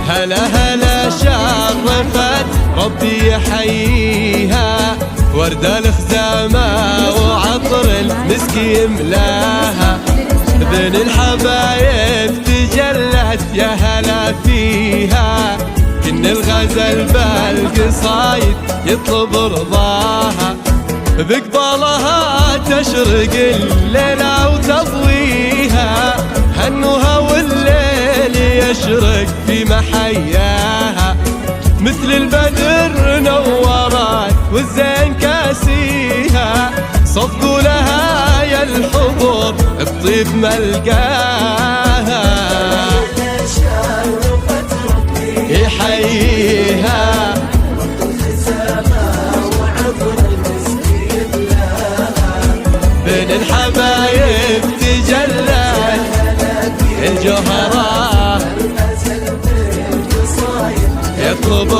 هلا هلا شرفت ربي يحييها، ورد الخزامة وعطر المسك يملاها، بين الحبايب تجلت يا هلا فيها، كن الغزل بالقصايد يطلب رضاها، بقبالها تشرق الليلة وتضويها، هنوها والليل يشرق في محياها، مثل البدر نورت والزين كاسيها، صفقوا لها يا الحضور الطيب ملقاها، يحييها بين الحبايب تجلت الجوهرات يطلب